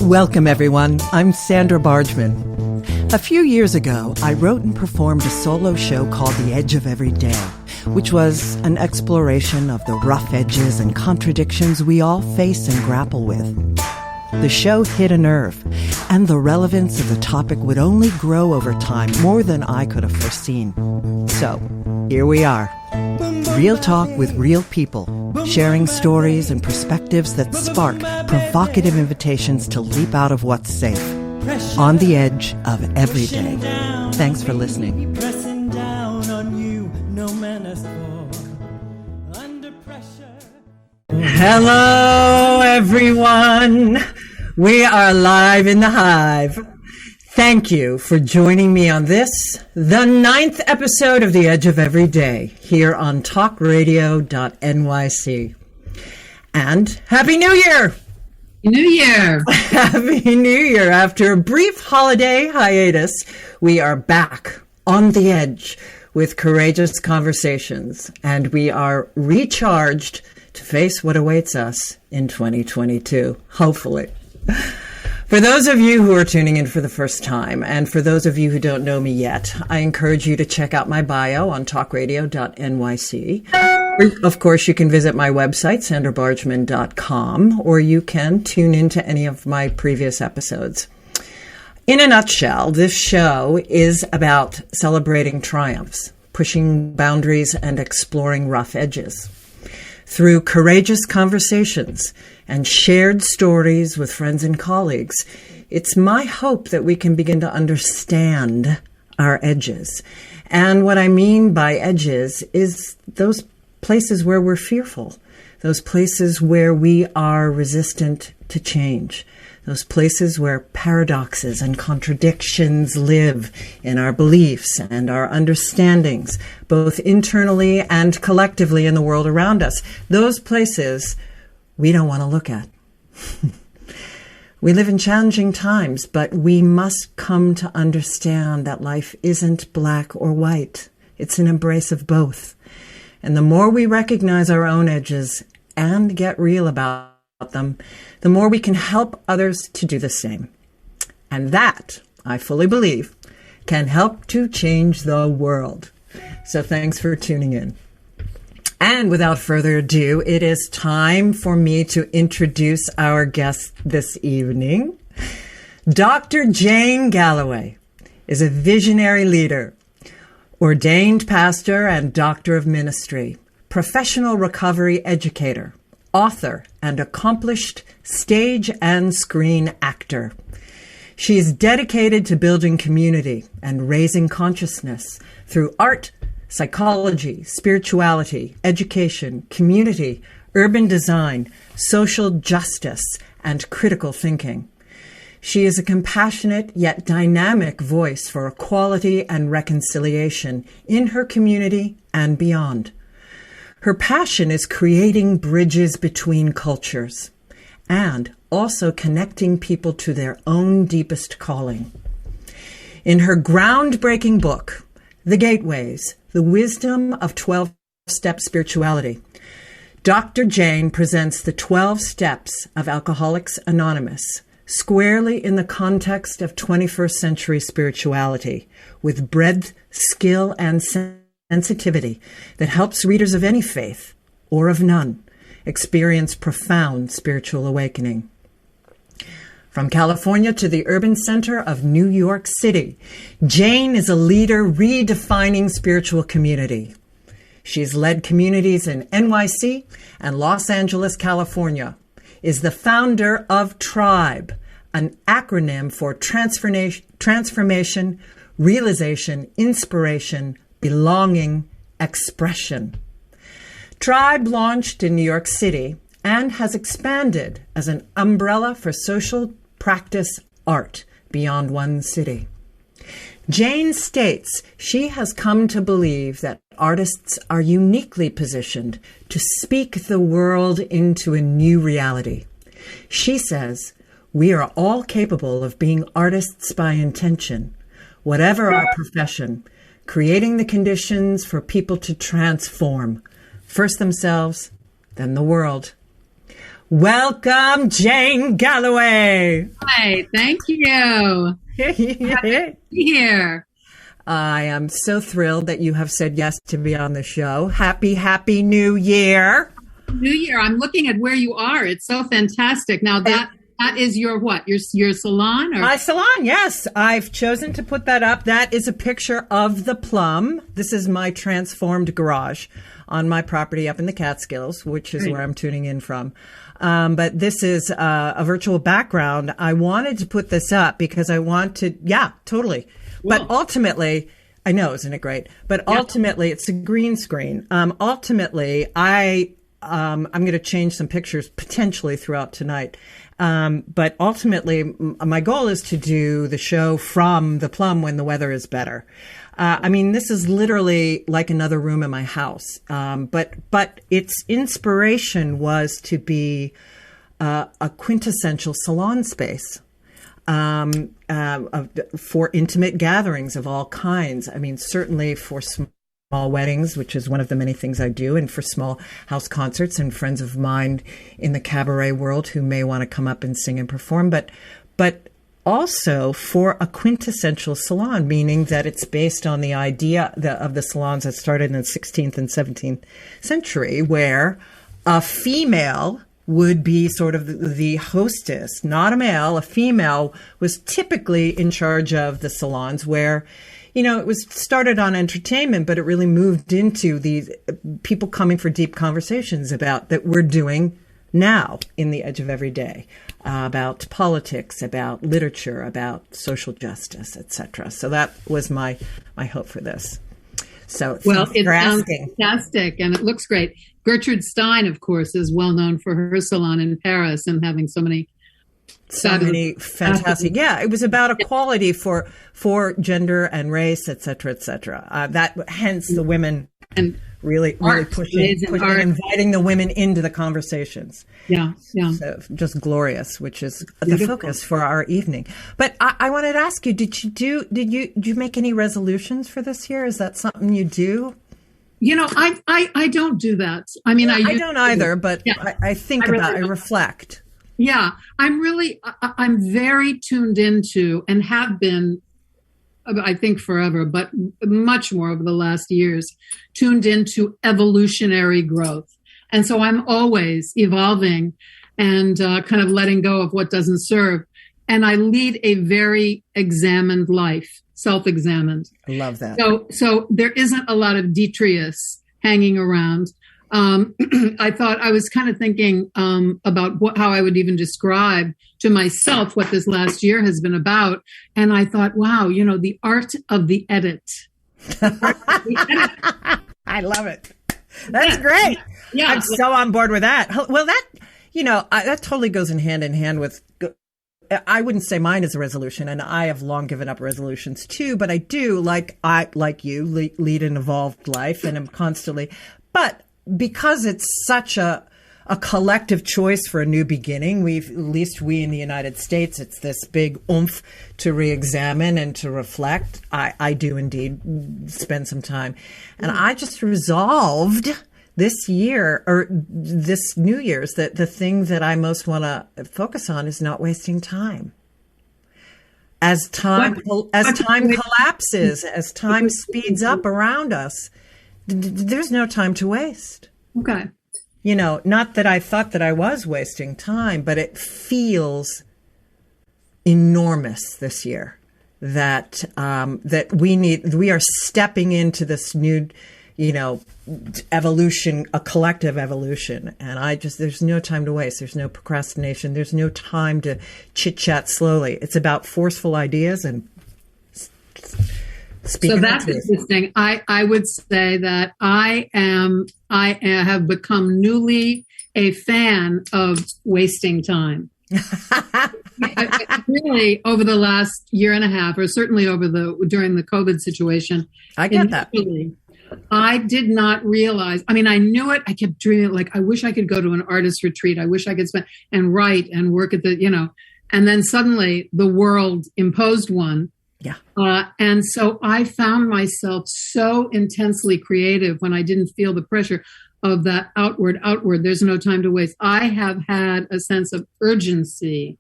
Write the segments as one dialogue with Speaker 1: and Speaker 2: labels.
Speaker 1: Welcome, everyone. I'm Sandra Bargman. A few years ago, I wrote and performed a solo show called The Edge of Every Day, which was an exploration of the rough edges and contradictions we all face and grapple with. The show hit a nerve, and the relevance of the topic would only grow over time more than I could have foreseen. So, here we are. Real talk with real people, sharing stories and perspectives that spark provocative invitations to leap out of what's safe, on the edge of every day. Thanks for listening. Hello, everyone. We are live in the hive. Thank you for joining me on this, the 9th episode of The Edge of Every Day, here on talkradio.nyc. And Happy New Year!
Speaker 2: New Year!
Speaker 1: Happy New Year! After a brief holiday hiatus, we are back on the edge with courageous conversations, and we are recharged to face what awaits us in 2022, hopefully. For those of you who are tuning in for the first time, and for those of you who don't know me yet, I encourage you to check out my bio on talkradio.nyc. Of course, you can visit my website, sandrabargman.com, or you can tune into any of my previous episodes. In a nutshell, this show is about celebrating triumphs, pushing boundaries, and exploring rough edges. Through courageous conversations and shared stories with friends and colleagues, it's my hope that we can begin to understand our edges. And what I mean by edges is those places where we're fearful, those places where we are resistant to change, those places where paradoxes and contradictions live in our beliefs and our understandings, both internally and collectively in the world around us. Those places we don't want to look at. We live in challenging times, but we must come to understand that life isn't black or white. It's an embrace of both. And the more we recognize our own edges and get real about them, the more we can help others to do the same. And that, I fully believe, can help to change the world. So thanks for tuning in. And without further ado, it is time for me to introduce our guest this evening. Dr. Jane Galloway is a visionary leader, ordained pastor and doctor of ministry, professional recovery educator, author, and accomplished stage and screen actor. She is dedicated to building community and raising consciousness through art, psychology, spirituality, education, community, urban design, social justice, and critical thinking. She is a compassionate yet dynamic voice for equality and reconciliation in her community and beyond. Her passion is creating bridges between cultures and also connecting people to their own deepest calling. In her groundbreaking book, The Gateways, The Wisdom of 12-Step Spirituality, Dr. Jane presents the 12 steps of Alcoholics Anonymous squarely in the context of 21st century spirituality with breadth, skill, and sensitivity that helps readers of any faith or of none experience profound spiritual awakening. From California to the urban center of New York City, Jane is a leader redefining spiritual community. She's led communities in NYC and Los Angeles, California, is the founder of T.R.I.B.E, an acronym for transformation, realization, inspiration, belonging, expression. T.R.I.B.E launched in New York City and has expanded as an umbrella for social practice art beyond one city. Jane states she has come to believe that artists are uniquely positioned to speak the world into a new reality. She says, we are all capable of being artists by intention, whatever our profession, creating the conditions for people to transform, first themselves, then the world. Welcome, Jane Galloway.
Speaker 2: Hi, thank you. Happy to be here.
Speaker 1: I am so thrilled that you have said yes to be on the show. Happy New Year.
Speaker 2: New Year. I'm looking at where you are. It's so fantastic. Now that is your what? Your salon? Or?
Speaker 1: My salon, yes. I've chosen to put that up. That is a picture of the plum. This is my transformed garage on my property up in the Catskills, which is where I'm tuning in from. But this is a virtual background. I wanted to put this up because I want to, totally. Whoa. But ultimately, I know, isn't it great? But ultimately, it's a green screen. Ultimately, I'm going to change some pictures potentially throughout tonight. But ultimately, my goal is to do the show from the plum when the weather is better. This is literally like another room in my house. But its inspiration was to be a quintessential salon space. For intimate gatherings of all kinds. Certainly for small weddings, which is one of the many things I do, and for small house concerts and friends of mine in the cabaret world who may want to come up and sing and perform, but also for a quintessential salon, meaning that it's based on the idea of the salons that started in the 16th and 17th century, where a female would be sort of the hostess, not a male. A female was typically in charge of the salons where, it was started on entertainment, but it really moved into these people coming for deep conversations about that we're doing now in the Edge of Everyday, about politics, about literature, about social justice, etc. So that was my hope for this. So
Speaker 2: it sounds fantastic, and it looks great. Gertrude Stein, of course, is well known for her salon in Paris and having so many
Speaker 1: fantastic. Yeah, it was about equality for gender and race, et cetera. Hence the women and really pushing and inviting the women into the conversations.
Speaker 2: Yeah.
Speaker 1: So just glorious, which is the focus for our evening. But I wanted to ask you: did you make any resolutions for this year? Is that something you do?
Speaker 2: I don't do that. I
Speaker 1: don't either, but I think about it, I reflect.
Speaker 2: Yeah, I'm very tuned into and have been, I think forever, but much more over the last years, tuned into evolutionary growth. And so I'm always evolving and kind of letting go of what doesn't serve. And I lead a very examined life, self-examined.
Speaker 1: I love that.
Speaker 2: So there isn't a lot of detritus hanging around. I thought I was kind of thinking about how I would even describe to myself what this last year has been about. And I thought, wow, the art of the edit.
Speaker 1: I love it. That's great. Yeah. I'm so on board with that. Well, that totally goes in hand with, I wouldn't say mine is a resolution, and I have long given up resolutions too, but I do, like you, lead an evolved life, and I'm constantly, but because it's such a collective choice for a new beginning, at least we in the United States, it's this big oomph to re-examine and to reflect. I do indeed spend some time. And I just resolved this year, or this New Year's, that the thing that I most want to focus on is not wasting time. As time collapses, as time speeds up around us, there's no time to waste.
Speaker 2: Okay.
Speaker 1: Not that I thought that I was wasting time, but it feels enormous this year that we are stepping into this new, evolution, a collective evolution. And there's no time to waste. There's no procrastination. There's no time to chit chat slowly. It's about forceful ideas and
Speaker 2: so that's interesting. I would say that I have become newly a fan of wasting time. Really, over the last year and a half, or certainly during the COVID situation,
Speaker 1: I get that.
Speaker 2: I did not realize. I knew it. I kept dreaming. Like, I wish I could go to an artist retreat. I wish I could spend and write and work at the, And then suddenly the world imposed one.
Speaker 1: Yeah.
Speaker 2: And so I found myself so intensely creative when I didn't feel the pressure of that outward. There's no time to waste. I have had a sense of urgency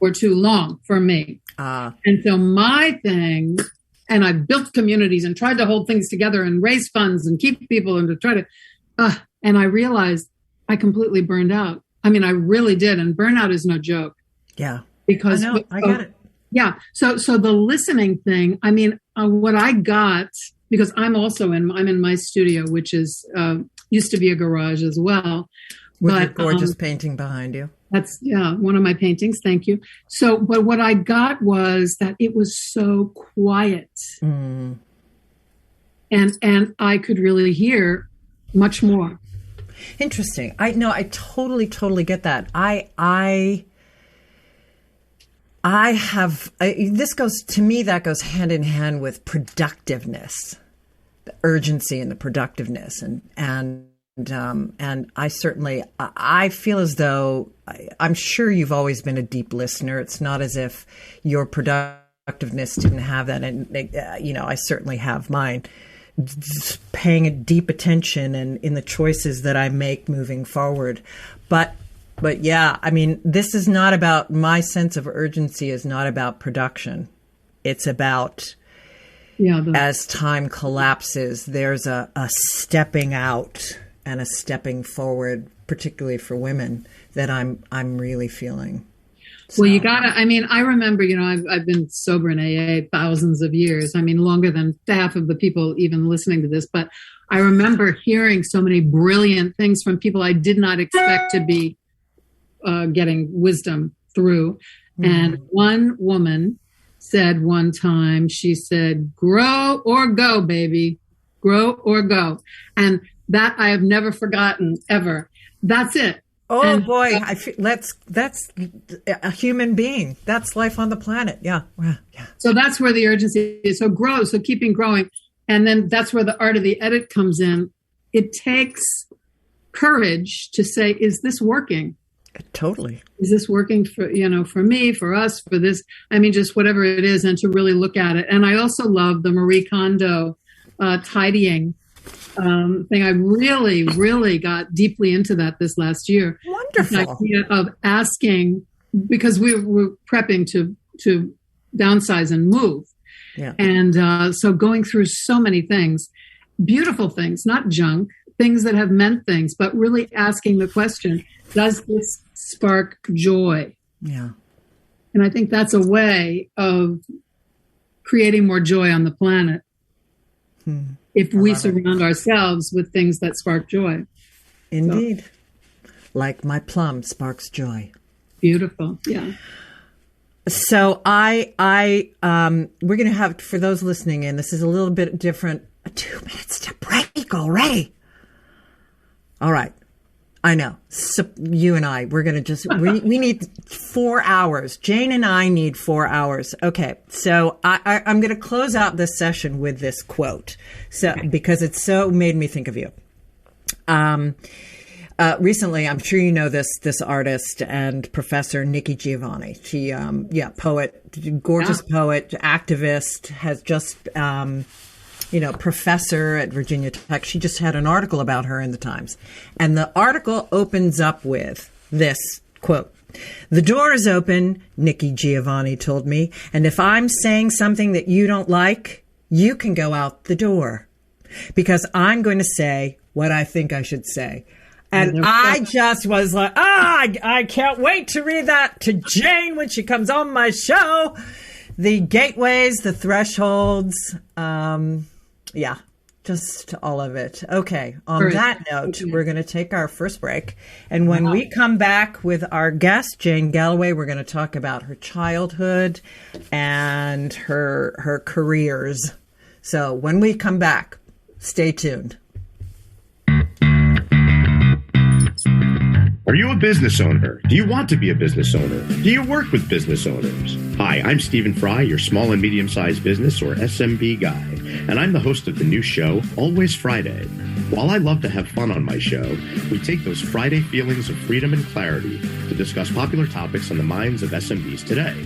Speaker 2: or too long for me. And so my thing, and I've built communities and tried to hold things together and raise funds and keep people and to try to, and I realized I completely burned out. I mean, I really did. And burnout is no joke.
Speaker 1: Yeah.
Speaker 2: Because
Speaker 1: I get it.
Speaker 2: Yeah. So the listening thing, I mean, what I got, because I'm in my studio, which is, used to be a garage as well.
Speaker 1: With a gorgeous painting behind you.
Speaker 2: That's, one of my paintings. Thank you. So, but what I got was that it was so quiet. Mm. And I could really hear much more.
Speaker 1: Interesting. I totally get that. That goes hand in hand with productiveness, the urgency and the productiveness. And I certainly, I feel as though, I'm sure you've always been a deep listener. It's not as if your productiveness didn't have that. And, I certainly have mine. Just paying a deep attention and in the choices that I make moving forward. But yeah, I mean, this is not about, my sense of urgency is not about production. It's about, as time collapses, there's a stepping out and a stepping forward, particularly for women, that I'm really feeling.
Speaker 2: Well, you gotta, I mean, I remember, I've been sober in AA thousands of years. I mean, longer than half of the people even listening to this, but I remember hearing so many brilliant things from people I did not expect to be getting wisdom through. Mm. And one woman said one time, she said, grow or go, baby, grow or go. And that I have never forgotten ever. That's it.
Speaker 1: Oh, and boy, I feel that's a human being. That's life on the planet. Yeah.
Speaker 2: So that's where the urgency is. So grow, so keeping growing. And then that's where the art of the edit comes in. It takes courage to say, is this working?
Speaker 1: Totally.
Speaker 2: Is this working for me, for us, for this? I mean, just whatever it is, and to really look at it. And I also love the Marie Kondo tidying thing. I really, really got deeply into that this last year.
Speaker 1: Wonderful.
Speaker 2: The idea of asking, because we were prepping to downsize and move.
Speaker 1: Yeah.
Speaker 2: And so going through so many things, beautiful things, not junk, things that have meant things, but really asking the question, does this spark joy?
Speaker 1: Yeah.
Speaker 2: And I think that's a way of creating more joy on the planet. If we surround ourselves with things that spark joy.
Speaker 1: Indeed. So. Like my plum sparks joy.
Speaker 2: Beautiful. Yeah.
Speaker 1: So we're going to have, for those listening in, this is a little bit different. 2 minutes to break already. All right. I know. So you and I, we're going to we need 4 hours. Jane and I need 4 hours. Okay. So I'm going to close out this session with this quote. So, because it so made me think of you. Recently, I'm sure you know this artist and professor, Nikki Giovanni. She, poet, gorgeous poet, activist, has just, professor at Virginia Tech. She just had an article about her in the Times. And the article opens up with this quote. "The door is open," Nikki Giovanni told me, "and if I'm saying something that you don't like, you can go out the door. Because I'm going to say what I think I should say." And I just was like, I can't wait to read that to Jane when she comes on my show. The gateways, the thresholds, just all of it. Okay, on that note, we're going to take our first break. And when we come back with our guest, Jane Galloway, we're going to talk about her childhood and her careers. So when we come back, stay tuned.
Speaker 3: Are you a business owner? Do you want to be a business owner? Do you work with business owners? Hi, I'm Stephen Fry, your small and medium-sized business, or SMB guy, and I'm the host of the new show, Always Friday. While I love to have fun on my show, we take those Friday feelings of freedom and clarity to discuss popular topics on the minds of SMBs today.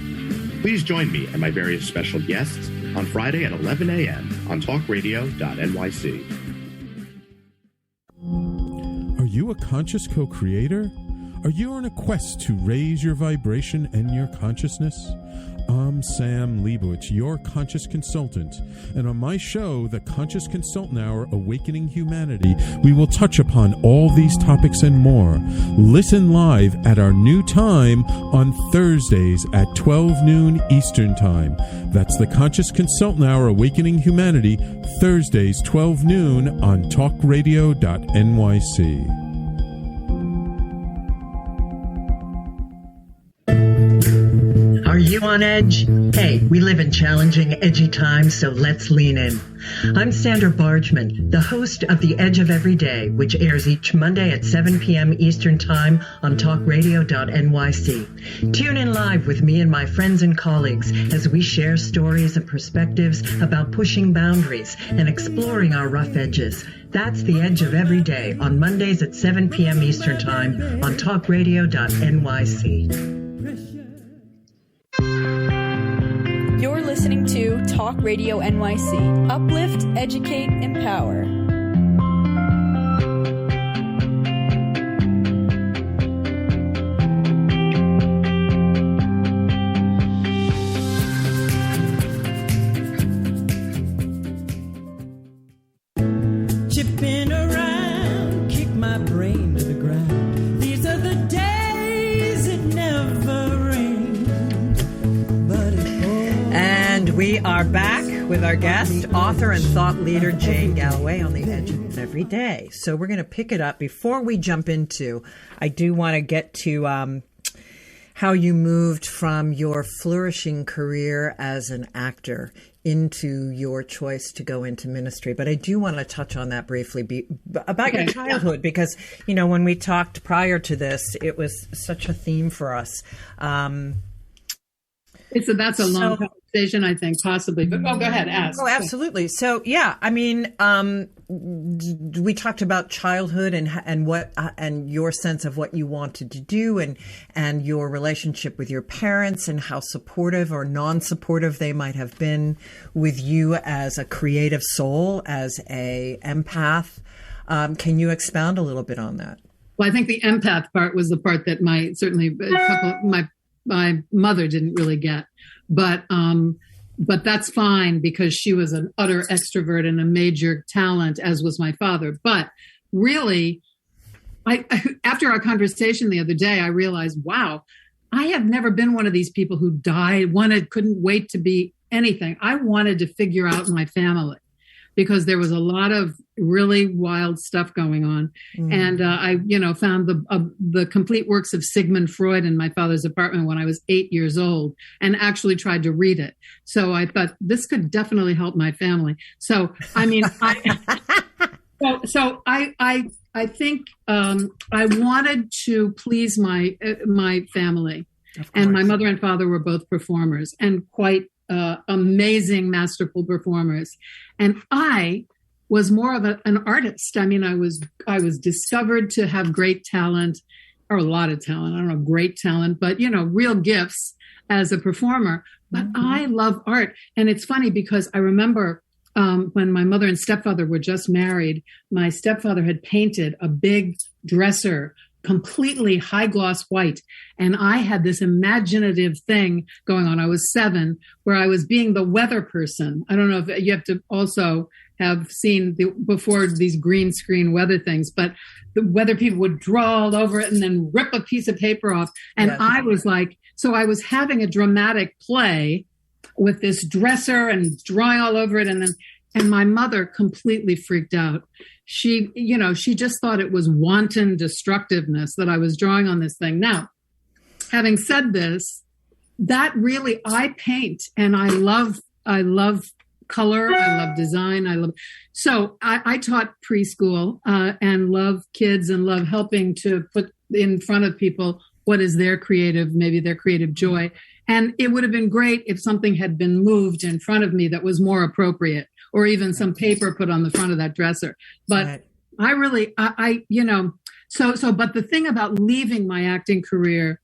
Speaker 3: Please join me and my various special guests on Friday at 11 a.m. on talkradio.nyc.
Speaker 4: Are you a conscious co-creator? Are you on a quest to raise your vibration and your consciousness? I'm Sam Leibowitz, your conscious consultant, and on my show, The Conscious Consultant Hour, Awakening Humanity, we will touch upon all these topics and more. Listen live at our new time on Thursdays at 12 noon Eastern Time. That's The Conscious Consultant Hour, Awakening Humanity, Thursdays 12 noon on talkradio.nyc.
Speaker 1: Are you on edge? Hey, we live in challenging, edgy times, so let's lean in. I'm Sandra Bargman, the host of The Edge of Every Day, which airs each Monday at 7 p.m. Eastern Time on talkradio.nyc. Tune in live with me and my friends and colleagues as we share stories and perspectives about pushing boundaries and exploring our rough edges. That's The Edge of Every Day on Mondays at 7 p.m. Eastern Time on talkradio.nyc.
Speaker 5: You're listening to Talk Radio NYC. Uplift, educate, empower.
Speaker 6: Chipping around, kick my brain to the ground. These are the days it never rained, but it
Speaker 1: And we are back with our guest, author and thought leader Jane Galloway on The Edge of Every Day. So we're going to pick it up. Before we jump into, I do want to get to how you moved from your flourishing career as an actor into your choice to go into ministry. But I do want to touch on that briefly about your childhood, because, you know, when we talked prior to this, it was such a theme for us.
Speaker 2: That's a long conversation, I think, possibly. But go ahead, ask.
Speaker 1: Oh, absolutely. So, yeah, I mean, we talked about childhood and what and your sense of what you wanted to do, and your relationship with your parents, and how supportive or non-supportive they might have been with you as a creative soul, as a empath. Can you expound a little bit on that?
Speaker 2: Well, I think the empath part was the part that my mother didn't really get, but that's fine, because she was an utter extrovert and a major talent, as was my father. But really, after our conversation the other day, I realized, wow, I have never been one of these people who couldn't wait to be anything. I wanted to figure out my family, because there was a lot of really wild stuff going on. And I found the complete works of Sigmund Freud in my father's apartment when I was 8 years old, and actually tried to read it. So I thought this could definitely help my family. So, I mean, I think I wanted to please my family, and my mother and father were both performers, and quite amazing, masterful performers. And I was more of an artist. I mean, I was discovered to have great talent, or a lot of talent. I don't know, great talent, but, real gifts as a performer. But I love art. And it's funny, because I remember when my mother and stepfather were just married, my stepfather had painted a big dresser completely high gloss white. And I had this imaginative thing going on. I was 7, where I was being the weather person. I don't know if you have to also have seen before these green screen weather things, but the weather people would draw all over it and then rip a piece of paper off. And I was like, so I was having a dramatic play with this dresser and drawing all over it. And my mother completely freaked out. She just thought it was wanton destructiveness that I was drawing on this thing. Now, having said this, that really, I paint, and I love color. I love design. So I taught preschool and love kids, and love helping to put in front of people what is their creative joy. And it would have been great if something had been moved in front of me that was more appropriate, or even some paper put on the front of that dresser. But I really, but the thing about leaving my acting career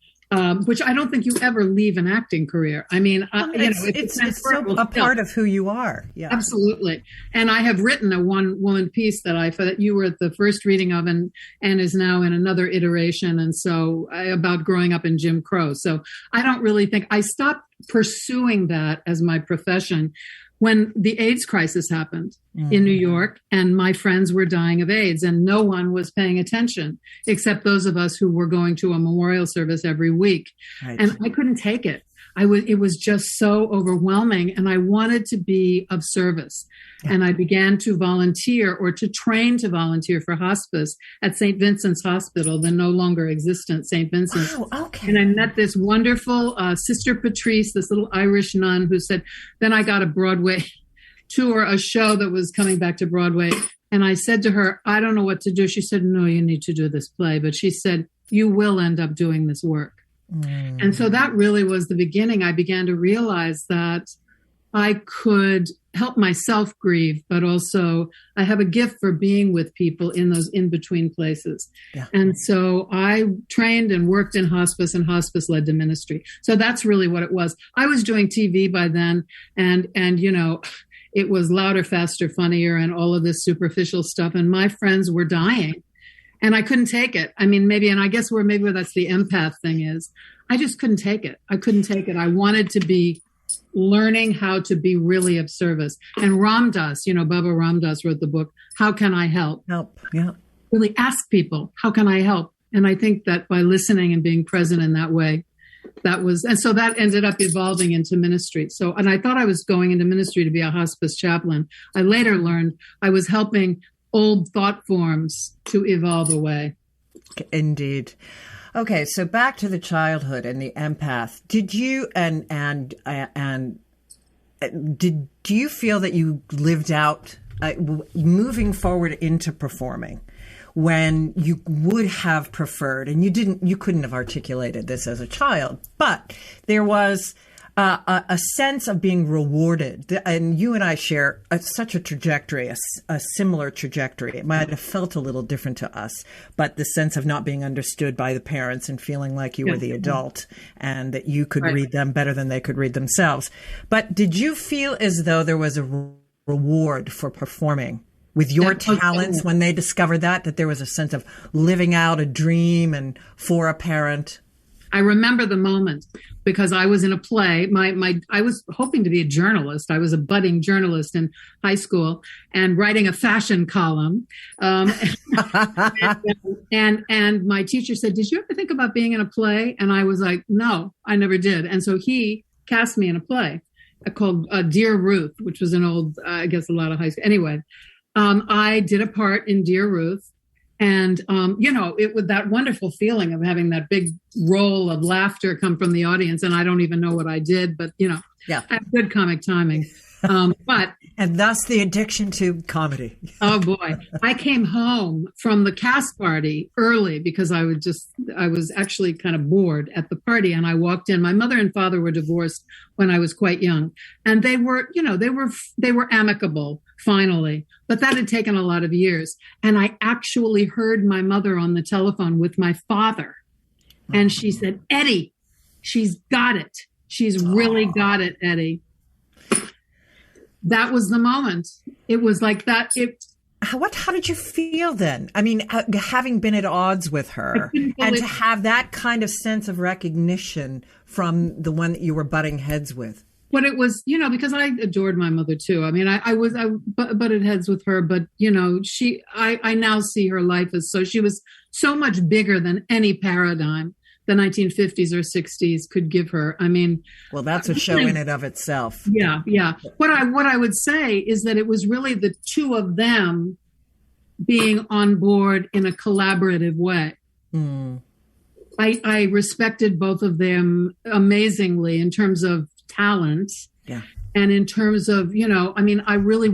Speaker 2: which I don't think you ever leave an acting career. I mean,
Speaker 1: it's so a part of who you are. Yeah,
Speaker 2: absolutely. And I have written a one-woman piece that you were at the first reading of, and is now in another iteration. And so about growing up in Jim Crow. So I don't really think I stopped pursuing that as my profession when the AIDS crisis happened in New York, and my friends were dying of AIDS, and no one was paying attention except those of us who were going to a memorial service every week. Right. And I couldn't take it. It was just so overwhelming, and I wanted to be of service. Yeah. And I began to volunteer, or to train to volunteer, for hospice at St. Vincent's Hospital, the no longer existent St. Vincent's.
Speaker 1: Wow, okay.
Speaker 2: And I met this wonderful Sister Patrice, this little Irish nun, who said, then I got a Broadway tour, a show that was coming back to Broadway. And I said to her, I don't know what to do. She said, no, you need to do this play. But she said, you will end up doing this work. And so that really was the beginning. I began to realize that I could help myself grieve, but also I have a gift for being with people in those in-between places. Yeah. And so I trained and worked in hospice, and hospice led to ministry. So that's really what it was. I was doing TV by then, and it was louder, faster, funnier, and all of this superficial stuff. And my friends were dying. And I couldn't take it. I mean, maybe that's the empath thing is. I just couldn't take it. I couldn't take it. I wanted to be learning how to be really of service. And Ram Dass, Baba Ram Dass wrote the book, How Can I Help?
Speaker 1: Help, yeah.
Speaker 2: Really ask people, how can I help? And I think that by listening and being present in that way, so that ended up evolving into ministry. So, and I thought I was going into ministry to be a hospice chaplain. I later learned I was helping old thought forms to evolve away.
Speaker 1: Indeed. Okay, so back to the childhood and the empath. Did you do you feel that you lived out moving forward into performing when you would have preferred, and you couldn't have articulated this as a child, but there was a sense of being rewarded. And you and I share such a trajectory, a similar trajectory. It might have felt a little different to us, but the sense of not being understood by the parents and feeling like you were the adult and that you could read them better than they could read themselves. But did you feel as though there was a reward for performing with your talents when they discovered that there was a sense of living out a dream and for a parent?
Speaker 2: I remember the moment because I was in a play. I was hoping to be a journalist. I was a budding journalist in high school and writing a fashion column. And my teacher said, "Did you ever think about being in a play?" And I was like, "No, I never did." And so he cast me in a play called Dear Ruth, which was an old, I guess a lot of high school. Anyway, I did a part in Dear Ruth. And, it was that wonderful feeling of having that big roll of laughter come from the audience. And I don't even know what I did, but, I have good comic timing.
Speaker 1: And thus the addiction to comedy.
Speaker 2: Oh, boy. I came home from the cast party early because I was actually kind of bored at the party. And I walked in. My mother and father were divorced when I was quite young. And they were amicable finally. But that had taken a lot of years. And I actually heard my mother on the telephone with my father. And she said, "Eddie, she's got it. She's really got it, Eddie." That was the moment. It was like that.
Speaker 1: How did you feel then? I mean, having been at odds with her and to have that kind of sense of recognition from the one that you were butting heads with.
Speaker 2: But it was, because I adored my mother too. I mean, I butted heads with her, but I now see her life as she was so much bigger than any paradigm the 1950s or 60s could give her. I mean,
Speaker 1: well, that's a show in and of itself.
Speaker 2: Yeah. What I would say is that it was really the two of them being on board in a collaborative way. Mm. I respected both of them amazingly in terms of talent. Yeah. And in terms of, I really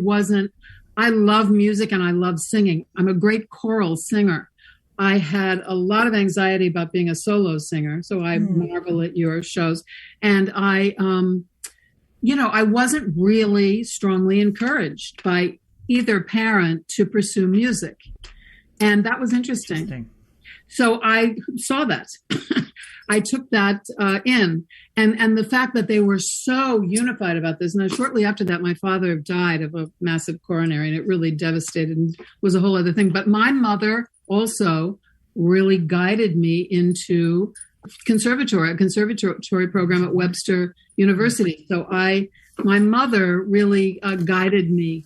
Speaker 2: I love music and I love singing. I'm a great choral singer. I had a lot of anxiety about being a solo singer, so I marvel at your shows. And I wasn't really strongly encouraged by either parent to pursue music. And that was interesting. So I saw that. I took that in. And the fact that they were so unified about this. Now, shortly after that, my father died of a massive coronary, and it really devastated and was a whole other thing. But my mother also really guided me into a conservatory program at Webster University. So my mother really guided me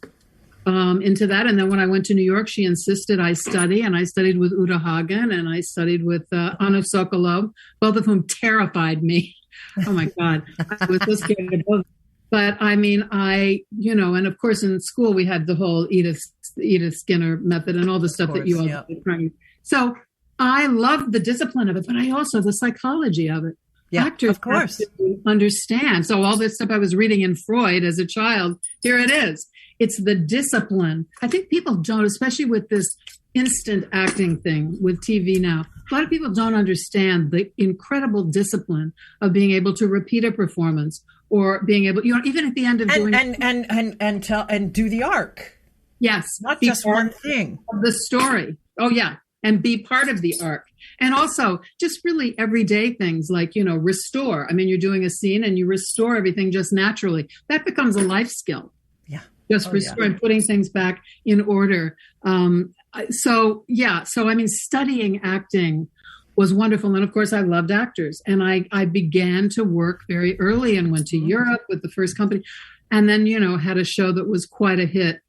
Speaker 2: into that. And then when I went to New York, she insisted I study, and I studied with Uta Hagen, and I studied with Anna Sokolov, both of whom terrified me. Oh my God. I was so scared of both. But I mean, and of course in school we had the whole Edith Skinner method and all the stuff that you all did. So I loved the discipline of it, but I also the psychology of it.
Speaker 1: Yeah,
Speaker 2: Actors
Speaker 1: of course.
Speaker 2: have to understand. So all this stuff I was reading in Freud as a child, here it is. It's the discipline. I think people don't, especially with this instant acting thing with TV now. A lot of people don't understand the incredible discipline of being able to repeat a performance or being able, even at the end of doing
Speaker 1: and do the arc.
Speaker 2: Yes,
Speaker 1: not just one thing
Speaker 2: of the story. Oh yeah, and be part of the arc. And also just really everyday things like, restore. I mean, you're doing a scene and you restore everything just naturally. That becomes a life skill.
Speaker 1: Yeah.
Speaker 2: Just restoring, putting things back in order. So I mean, studying acting was wonderful. And of course, I loved actors. And I began to work very early and went to Europe with the first company. And then, had a show that was quite a hit.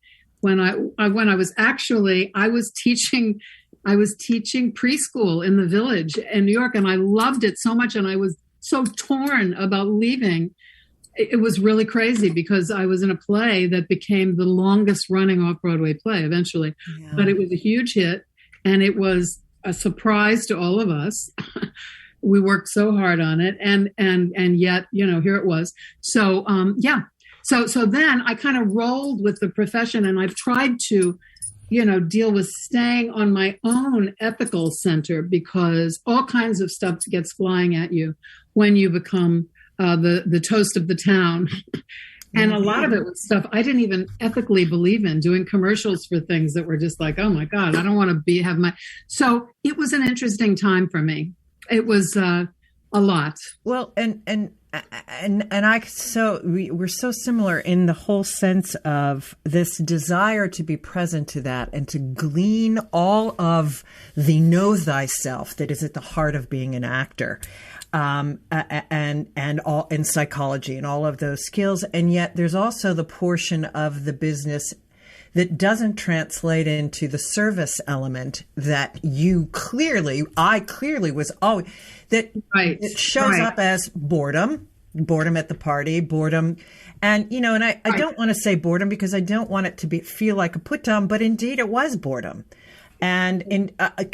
Speaker 2: When I was teaching preschool in the Village in New York, and I loved it so much. And I was so torn about leaving. It was really crazy because I was in a play that became the longest running off-Broadway play eventually. Yeah. But it was a huge hit, and it was a surprise to all of us. We worked so hard on it, and yet, here it was. So, So then I kind of rolled with the profession, and I've tried to, deal with staying on my own ethical center, because all kinds of stuff gets flying at you when you become the toast of the town. And a lot of it was stuff I didn't even ethically believe in, doing commercials for things that were just like, oh my God, I don't want to so it was an interesting time for me. It was a lot.
Speaker 1: Well, we're so similar in the whole sense of this desire to be present to that and to glean all of the know thyself that is at the heart of being an actor. And all in psychology and all of those skills. And yet there's also the portion of the business that doesn't translate into the service element that I clearly was always, that it shows up as boredom at the party, boredom. And, I don't want to say boredom because I don't want it to feel like a put down, but indeed it was boredom. And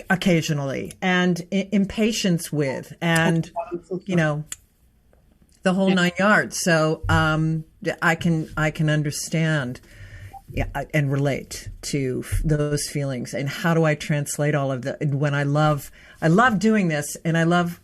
Speaker 1: occasionally, and impatience with, and the whole 9 yards. So I can understand, and relate to those feelings. And how do I translate all of that? When I love doing this, and I love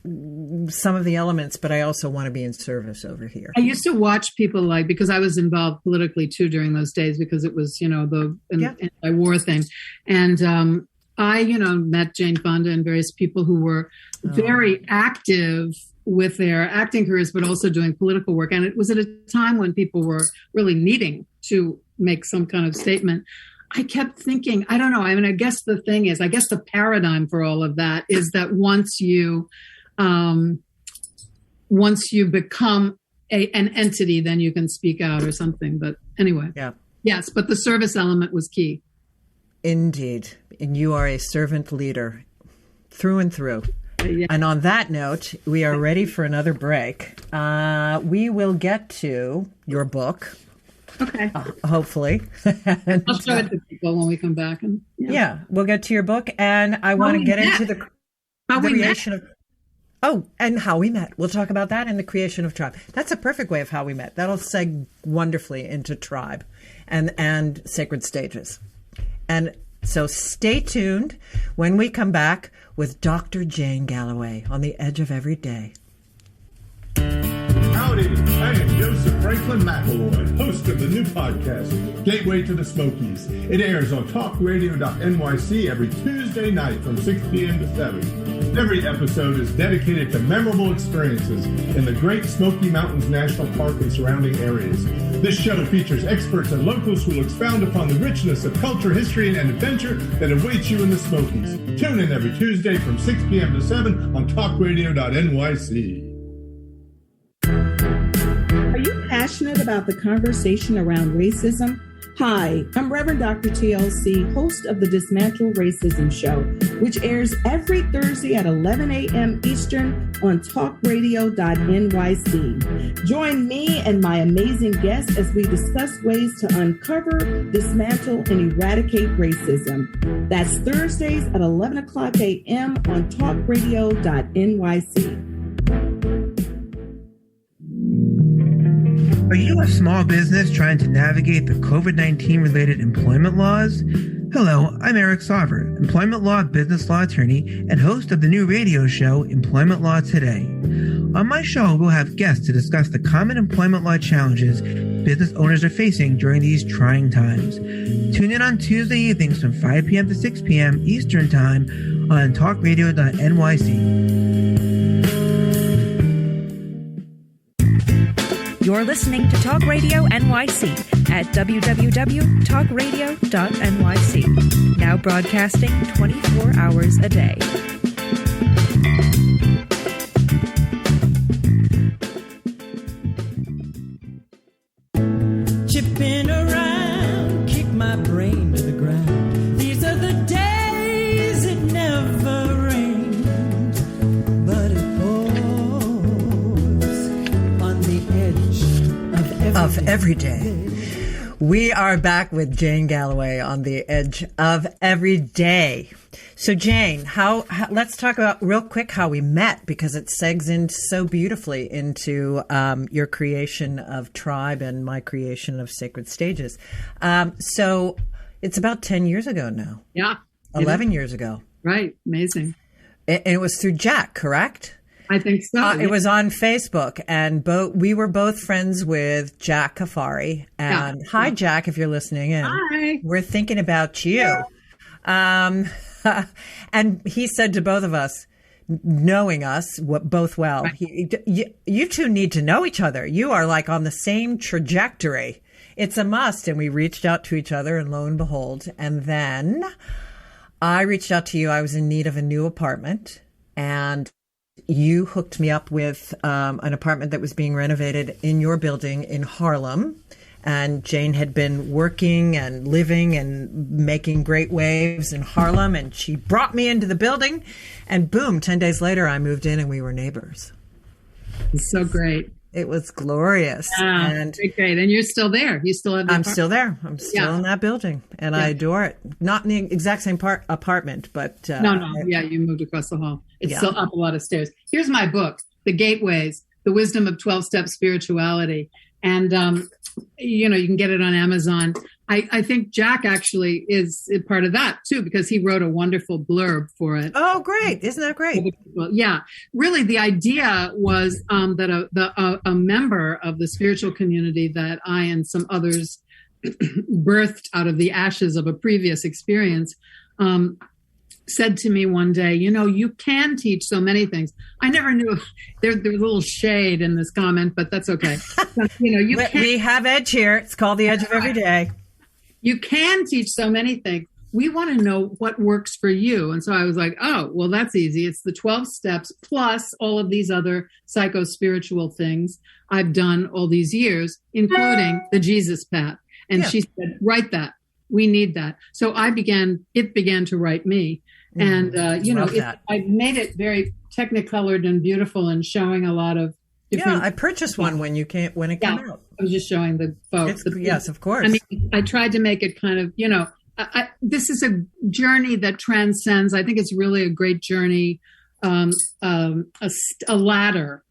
Speaker 1: some of the elements, but I also want to be in service over here.
Speaker 2: I used to watch people because I was involved politically too during those days, because it was the anti-war thing, and I, met Jane Fonda and various people who were very active with their acting careers, but also doing political work. And it was at a time when people were really needing to make some kind of statement. I kept thinking, I don't know. I mean, I guess the thing is, the paradigm for all of that is that once you become an entity, then you can speak out or something. But anyway, yes, but the service element was key.
Speaker 1: Indeed. And you are a servant leader through and through. Yeah. And on that note, we are ready for another break. We will get to your book.
Speaker 2: Okay.
Speaker 1: Hopefully.
Speaker 2: I'll show it to people when we come back. And
Speaker 1: we'll get to your book. And I want to get into the creation of... Oh, and how we met. We'll talk about that and the creation of Tribe. That's a perfect way of how we met. That'll seg wonderfully into Tribe and Sacred Stages. And so stay tuned when we come back with Dr. Jane Galloway on the Edge of Every Day.
Speaker 3: Howdy.
Speaker 4: everybody. I am Joseph Franklin McElroy, host of the new podcast, Gateway to the Smokies. It airs on talkradio.nyc every Tuesday night from 6 p.m. to 7. Every episode is dedicated to memorable experiences in the Great Smoky Mountains National Park and surrounding areas. This show features experts and locals who will expound upon the richness of culture, history, and adventure that awaits you in the Smokies. Tune in every Tuesday from 6 p.m. to 7 on talkradio.nyc.
Speaker 7: Are you passionate about the conversation around racism? Hi, I'm Reverend Dr. TLC, host of the Dismantle Racism Show, which airs every Thursday at 11 a.m. Eastern on talkradio.nyc. Join me and my amazing guests as we discuss ways to uncover, dismantle, and eradicate racism. That's Thursdays at 11 o'clock a.m. on talkradio.nyc.
Speaker 8: Are you a small business trying to navigate the COVID-19 related employment laws? Hello, I'm Eric Sauver, employment law, business law attorney, and host of the new radio show, Employment Law Today. On my show, we'll have guests to discuss the common employment law challenges business owners are facing during these trying times. Tune in on Tuesday evenings from 5 p.m. to 6 p.m. Eastern Time on talkradio.nyc.
Speaker 9: You're listening to Talk Radio NYC at www.talkradio.nyc. Now broadcasting 24 hours a day.
Speaker 6: Chipping around, kick my brain to the ground. These are the days it never rains, but it pours on the edge of
Speaker 1: every day. We are back with Jane Galloway on the edge of every day. So Jane, how let's talk about real quick how we met, because it segs in so beautifully into your creation of Tribe and my creation of Sacred Stages. So it's about 10 years ago now.
Speaker 2: Yeah.
Speaker 1: 11 years ago.
Speaker 2: Right. Amazing.
Speaker 1: And it was through Jack, correct?
Speaker 2: I think so.
Speaker 1: It was on Facebook, and we were both friends with Jack Kafari. And yeah. Hi, Jack, if you're listening in.
Speaker 2: Hi.
Speaker 1: We're thinking about you. Yeah. And he said to both of us, knowing us both well, right. You two need to know each other. You are like on the same trajectory. It's a must. And we reached out to each other, and lo and behold. And then I reached out to you. I was in need of a new apartment, and you hooked me up with an apartment that was being renovated in your building in Harlem. And Jane had been working and living and making great waves in Harlem. And she brought me into the building. And boom, 10 days later, I moved in and we were neighbors.
Speaker 2: It's so great.
Speaker 1: It was glorious. And
Speaker 2: great. And you're still there. You still have the apartment?
Speaker 1: I'm still there. I'm still in that building. And I adore it. Not in the exact same apartment, but...
Speaker 2: No. Yeah, you moved across the hall. It's still up a lot of stairs. Here's my book, The Gateways, The Wisdom of 12-Step Spirituality. And, you can get it on Amazon. I think Jack actually is part of that, too, because he wrote a wonderful blurb for it.
Speaker 1: Oh, great. Isn't that great?
Speaker 2: Yeah. Really, the idea was that a member of the spiritual community that I and some others birthed out of the ashes of a previous experience said to me one day, you can teach so many things. I never knew there's a little shade in this comment, but that's okay.
Speaker 1: We have edge here. It's called the edge of every day.
Speaker 2: You can teach so many things. We want to know what works for you. And so I was like, oh, well, that's easy. It's the 12 steps plus all of these other psycho-spiritual things I've done all these years, including the Jesus path. And she said, write that. We need that. So it began to write me. And, I made it very technicolored and beautiful and showing a lot of different.
Speaker 1: Yeah, I purchased one when it came out.
Speaker 2: I was just showing the folks.
Speaker 1: Yes, of course.
Speaker 2: I mean, I tried to make it kind of, this is a journey that transcends. I think it's really a great journey, a ladder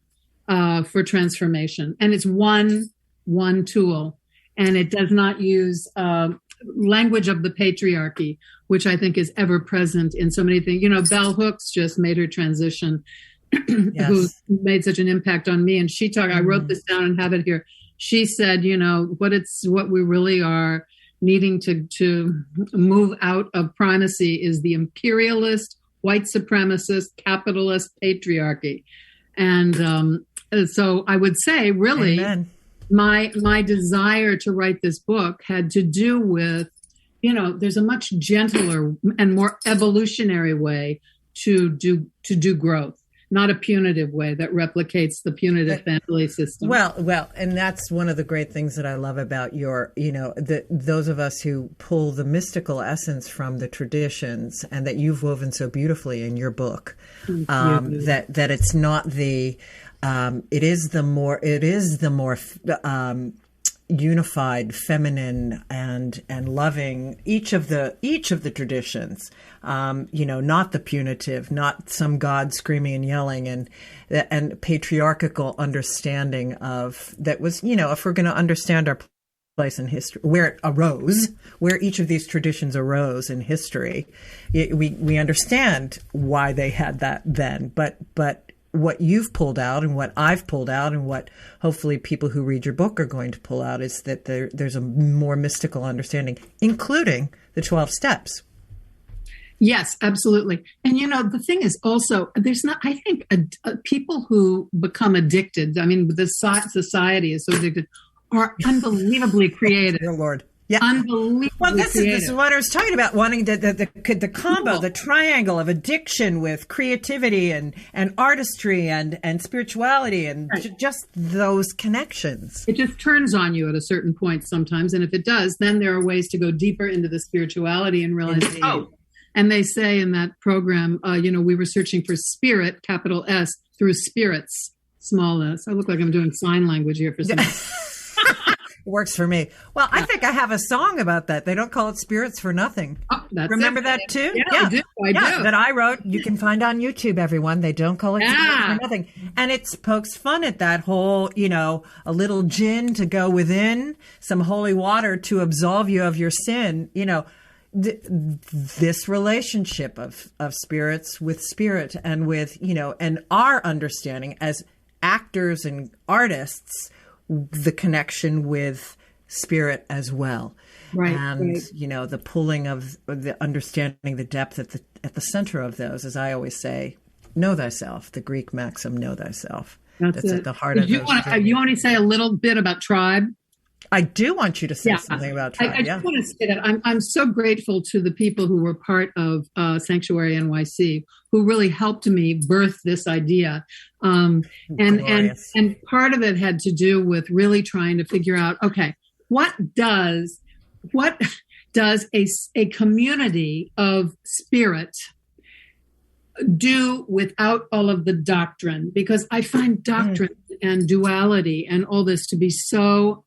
Speaker 2: for transformation. And it's one tool. And it does not use language of the patriarchy, which I think is ever present in so many things. Bell Hooks just made her transition who made such an impact on me. And she talked, I wrote this down and have it here. She said, what we really are needing to move out of primacy is the imperialist, white supremacist, capitalist patriarchy. And so I would say, really, Amen. My desire to write this book had to do with, there's a much gentler and more evolutionary way to do growth, not a punitive way that replicates the punitive family system.
Speaker 1: Well, and that's one of the great things that I love about those of us who pull the mystical essence from the traditions, and that you've woven so beautifully in your book, that it's not the, it is the more unified, feminine, and loving each of the traditions. Not the punitive, not some God screaming and yelling, and patriarchal understanding of that was, if we're going to understand our place in history, where it arose, where each of these traditions arose in history, we understand why they had that then, but what you've pulled out and what I've pulled out and what hopefully people who read your book are going to pull out is that there's a more mystical understanding, including the 12 steps.
Speaker 2: Yes, absolutely. And, the thing is also, people who become addicted, the society is so addicted, are unbelievably creative.
Speaker 1: Dear Lord. Yeah.
Speaker 2: Unbelievably
Speaker 1: Well, this
Speaker 2: creative.
Speaker 1: is what I was talking about, wanting the combo, the triangle of addiction with creativity and artistry and spirituality and just those connections.
Speaker 2: It just turns on you at a certain point sometimes. And if it does, then there are ways to go deeper into the spirituality and realize, and they say in that program, we were searching for spirit, capital S, through spirits, small s. I look like I'm doing sign language here for some
Speaker 1: Works for me. Well, I think I have a song about that. They don't call it spirits for nothing.
Speaker 2: Oh,
Speaker 1: Remember that too?
Speaker 2: Yeah, I do.
Speaker 1: That I wrote. You can find on YouTube, everyone. They don't call it spirits for nothing. And it pokes fun at that whole, a little gin to go within, some holy water to absolve you of your sin. This relationship of spirits with spirit and with, and our understanding as actors and artists, the connection with spirit as well.
Speaker 2: Right.
Speaker 1: And, the pulling of the understanding the depth at the center of those, as I always say, know thyself, the Greek maxim, know thyself. That's at the heart of those.
Speaker 2: You want to say a little bit about Tribe?
Speaker 1: I do want you to say something about Tribe.
Speaker 2: I just want to say that I'm so grateful to the people who were part of Sanctuary NYC, who really helped me birth this idea. And part of it had to do with really trying to figure out, okay, what does a community of spirit do without all of the doctrine? Because I find doctrine and duality and all this to be so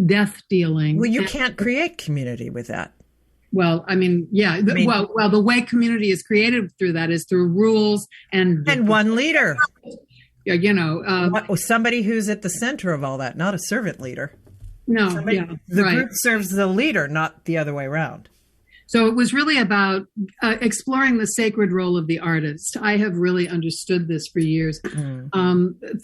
Speaker 2: death dealing.
Speaker 1: Well, you can't create community with that.
Speaker 2: Well, the way community is created through that is through rules and
Speaker 1: one leader.
Speaker 2: Somebody
Speaker 1: who's at the center of all that, not a servant leader.
Speaker 2: No,
Speaker 1: the group serves the leader, not the other way around.
Speaker 2: So it was really about exploring the sacred role of the artist. I have really understood this for years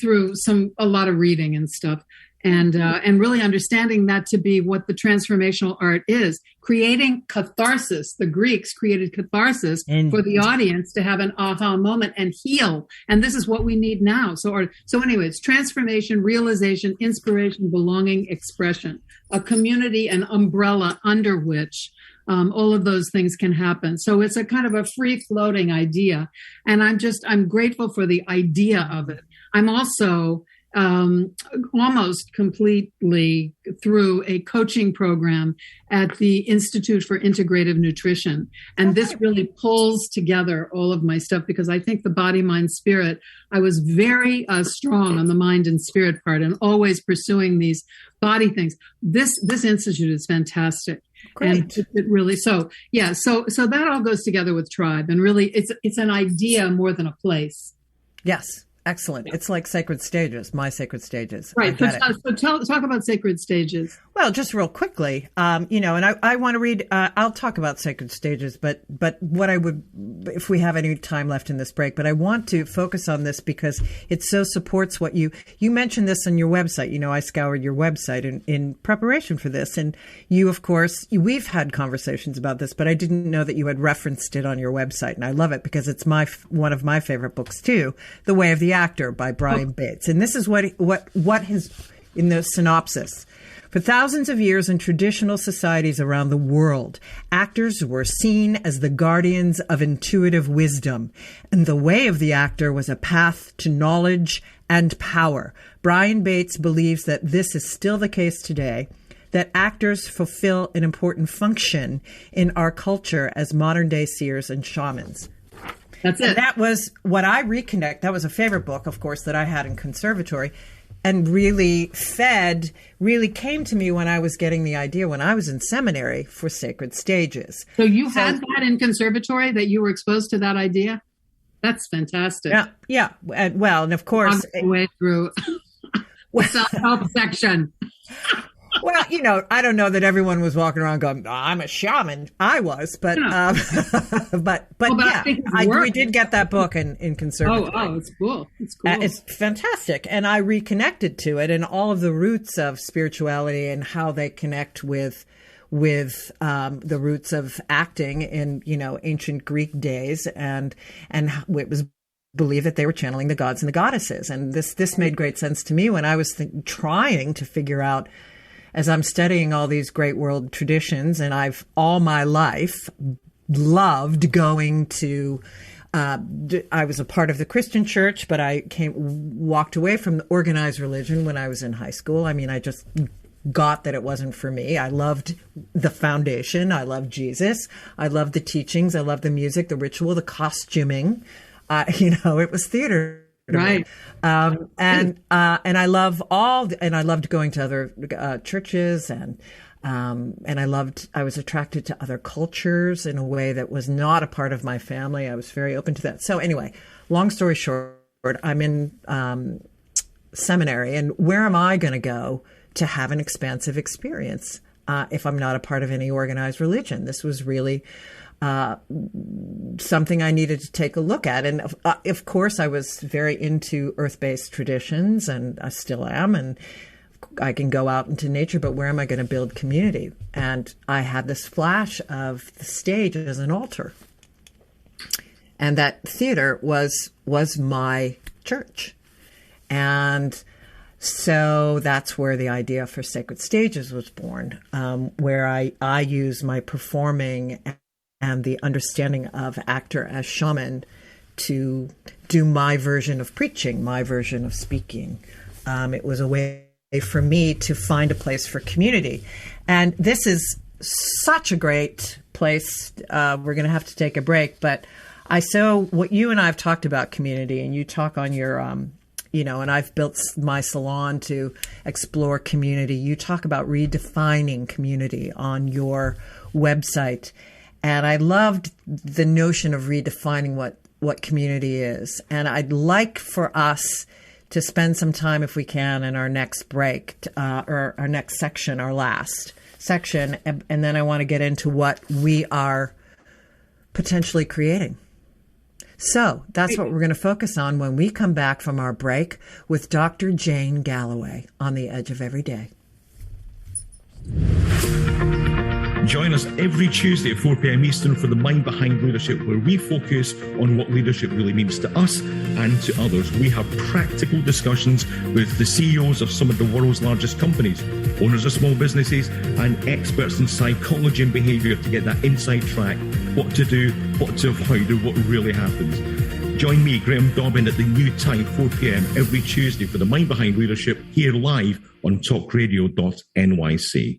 Speaker 2: through a lot of reading and stuff. And really understanding that to be what the transformational art is, creating catharsis. The Greeks created catharsis for the audience to have an aha moment and heal. And this is what we need now. So anyways, transformation, realization, inspiration, belonging, expression, a community, an umbrella under which all of those things can happen. So it's a kind of a free floating idea. And I'm grateful for the idea of it. I'm also almost completely through a coaching program at the Institute for Integrative Nutrition. And this really pulls together all of my stuff because I think the body, mind, spirit, I was very strong on the mind and spirit part and always pursuing these body things. This institute is fantastic.
Speaker 1: Great.
Speaker 2: And it really, so that all goes together with Tribe. And really it's an idea more than a place.
Speaker 1: Yes. Excellent. It's like Sacred Stages, my Sacred Stages.
Speaker 2: Right. So talk about Sacred Stages.
Speaker 1: Well, just real quickly, and I want to read, I'll talk about Sacred Stages, but what I would, if we have any time left in this break, but I want to focus on this because it so supports what you mentioned this on your website. I scoured your website in preparation for this. And you, of course, we've had conversations about this, but I didn't know that you had referenced it on your website. And I love it because it's one of my favorite books too, The Way of the Actor by Brian Bates. And this is what his, in the synopsis. For thousands of years in traditional societies around the world, actors were seen as the guardians of intuitive wisdom, and the way of the actor was a path to knowledge and power. Brian Bates believes that this is still the case today, that actors fulfill an important function in our culture as modern-day seers and shamans.
Speaker 2: That's it.
Speaker 1: And that was what I reconnect. That was a favorite book, of course, that I had in conservatory, and really came to me when I was getting the idea when I was in seminary for Sacred Stages.
Speaker 2: So you had that in conservatory, that you were exposed to that idea? That's fantastic.
Speaker 1: Yeah. And of course,
Speaker 2: on the way through the self-help section.
Speaker 1: Well, I don't know that everyone was walking around going, I'm a shaman. I was, but we did get that book in conservatory.
Speaker 2: Oh, it's cool. It's cool.
Speaker 1: It's fantastic. And I reconnected to it and all of the roots of spirituality and how they connect with the roots of acting in, ancient Greek days and it was believed that they were channeling the gods and the goddesses. And this made great sense to me when I was trying to figure out, as I'm studying all these great world traditions, and I've all my life loved going to, I was a part of the Christian church, but I walked away from the organized religion when I was in high school. I mean, I just got that it wasn't for me. I loved the foundation. I loved Jesus. I loved the teachings. I loved the music, the ritual, the costuming. It was theater.
Speaker 2: Right.
Speaker 1: And I loved going to other churches and I was attracted to other cultures in a way that was not a part of my family. I was very open to that. So anyway, long story short, I'm in seminary, and where am I going to go to have an expansive experience if I'm not a part of any organized religion? This was really something I needed to take a look at. And of course, I was very into earth-based traditions, and I still am. And I can go out into nature, but where am I going to build community? And I had this flash of the stage as an altar. And that theater was my church. And so that's where the idea for Sacred Stages was born, where I use my performing and the understanding of actor as shaman to do my version of preaching, my version of speaking. It was a way for me to find a place for community. And this is such a great place. We're going to have to take a break, but what you and I have talked about community, and you talk on your, and I've built my salon to explore community. You talk about redefining community on your website. And I loved the notion of redefining what community is. And I'd like for us to spend some time, if we can, in our next break, or our next section, our last section. And then I want to get into what we are potentially creating. So that's what we're going to focus on when we come back from our break with Dr. Jane Galloway on The Edge of Every Day.
Speaker 10: Join us every Tuesday at 4 p.m. Eastern for The Mind Behind Leadership, where we focus on what leadership really means to us and to others. We have practical discussions with the CEOs of some of the world's largest companies, owners of small businesses, and experts in psychology and behavior to get that inside track, what to do, what to avoid, and what really happens. Join me, Graham Dobbin, at the new time, 4 p.m. every Tuesday for The Mind Behind Leadership, here live on talkradio.nyc.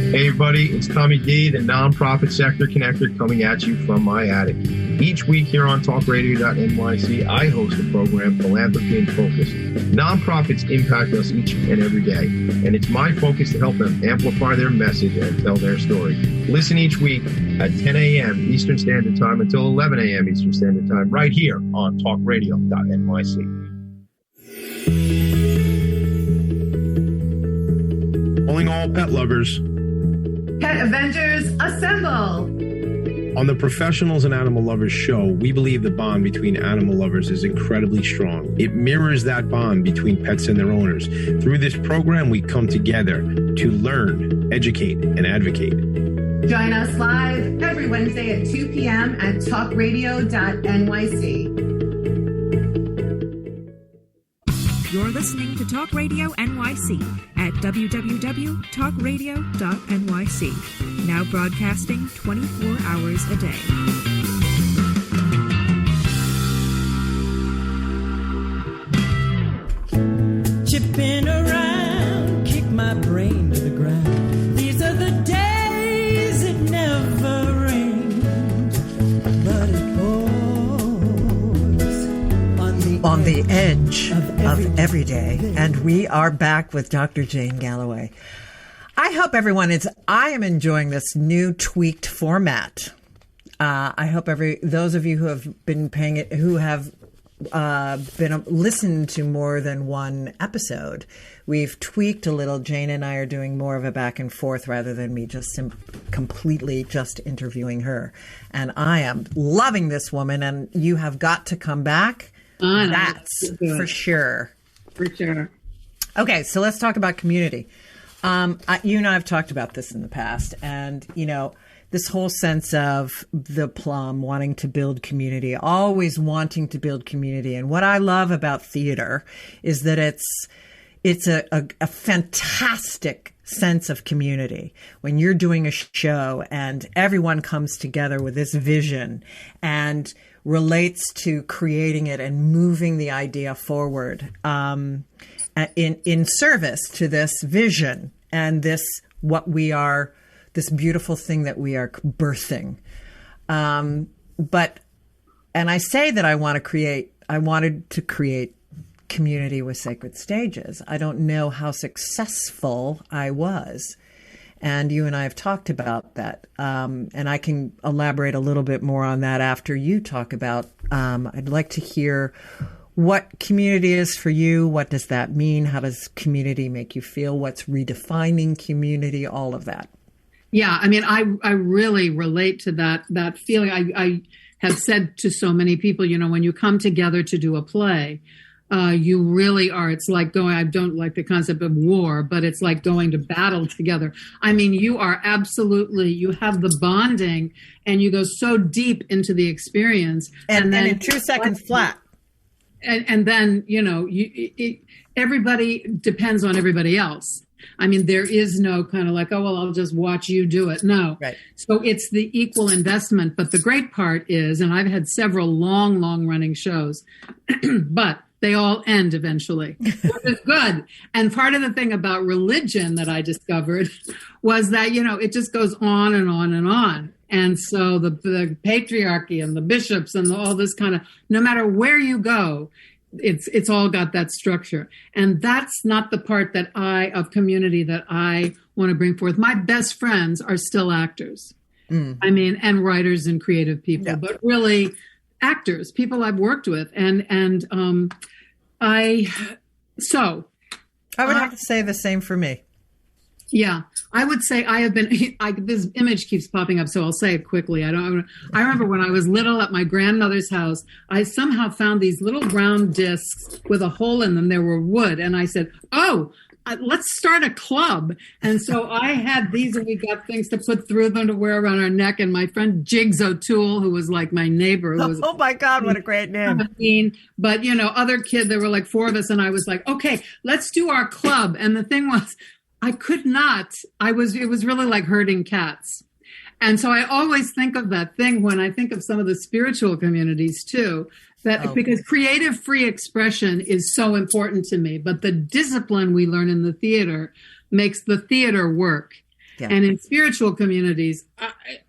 Speaker 11: Hey everybody, it's Tommy D, the nonprofit sector connector, coming at you from my attic. Each week here on talkradio.nyc, I host the program Philanthropy in Focus. Nonprofits impact us each and every day, and it's my focus to help them amplify their message and tell their story. Listen each week at 10 a.m. Eastern Standard Time until 11 a.m. Eastern Standard Time right here on talkradio.nyc.
Speaker 3: Calling all pet lovers.
Speaker 12: Pet Avengers, assemble!
Speaker 3: On the Professionals and Animal Lovers show, we believe the bond between animal lovers is incredibly strong. It mirrors that bond between pets and their owners. Through this program, we come together to learn, educate, and advocate.
Speaker 12: Join us live every Wednesday at 2 p.m. at talkradio.nyc.
Speaker 9: You're listening to Talk Radio NYC at www.talkradio.nyc. Now broadcasting 24 hours a day.
Speaker 6: Chipping around, kick my brain to the ground. These are the days it never rained, but it pours
Speaker 1: on the edge of every day. And we are back with Dr. Jane Galloway. I hope I am enjoying this new tweaked format. I hope those of you who have been listened to more than one episode, we've tweaked a little. Jane and I are doing more of a back and forth rather than me just completely just interviewing her. And I am loving this woman, and you have got to come back. That's for sure.
Speaker 2: For sure.
Speaker 1: Okay, so let's talk about community. You and I have talked about this in the past, and, this whole sense of the plum wanting to build community, always wanting to build community. And what I love about theater is that it's a fantastic sense of community. When you're doing a show and everyone comes together with this vision and relates to creating it and moving the idea forward in service to this vision and this beautiful thing that we are birthing. And I say that I wanted to create community with Sacred Stages. I don't know how successful I was. And you and I have talked about that. And I can elaborate a little bit more on that after you talk about, I'd like to hear what community is for you. What does that mean? How does community make you feel? What's redefining community? All of that.
Speaker 2: Yeah, I mean, I really relate to that feeling. I have said to so many people, when you come together to do a play, you really are. It's like I don't like the concept of war, but it's like going to battle together. I mean, you are you have the bonding and you go so deep into the experience.
Speaker 1: And then in 2 seconds flat.
Speaker 2: And then, everybody depends on everybody else. I mean, there is no kind of like, oh, well, I'll just watch you do it. No.
Speaker 1: Right. So
Speaker 2: it's the equal investment. But the great part is, and I've had several long running shows, but they all end eventually, which is good. And part of the thing about religion that I discovered was that, it just goes on and on and on. And so the patriarchy and the bishops and all this kind of, no matter where you go, it's all got that structure. And that's not the part of community that I want to bring forth. My best friends are still actors. I mean, and writers and creative people, but really actors, people I've worked with. And I would have to
Speaker 1: say the same for me.
Speaker 2: Yeah, I would say I have been, this image keeps popping up, so I'll say it quickly. I remember when I was little at my grandmother's house, I somehow found these little round discs with a hole in them. They were wood. And I said, let's start a club. And so I had these, and we got things to put through them to wear around our neck. And my friend Jiggs O'Toole, who was like my neighbor.
Speaker 1: Oh my God, what a great name.
Speaker 2: But, other kid, there were like 4 of us. And I was like, okay, let's do our club. And the thing was, I could not. It was really like herding cats. And so I always think of that thing when I think of some of the spiritual communities too, because creative free expression is so important to me, but the discipline we learn in the theater makes the theater work.
Speaker 1: Yeah.
Speaker 2: And in spiritual communities,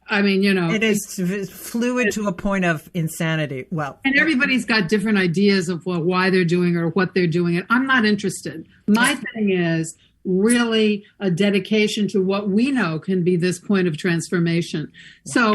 Speaker 2: I mean,
Speaker 1: it is fluid to a point of insanity. Well,
Speaker 2: and everybody's got different ideas of why they're doing or what they're doing it. I'm not interested. My thing is really a dedication to what we know can be this point of transformation. So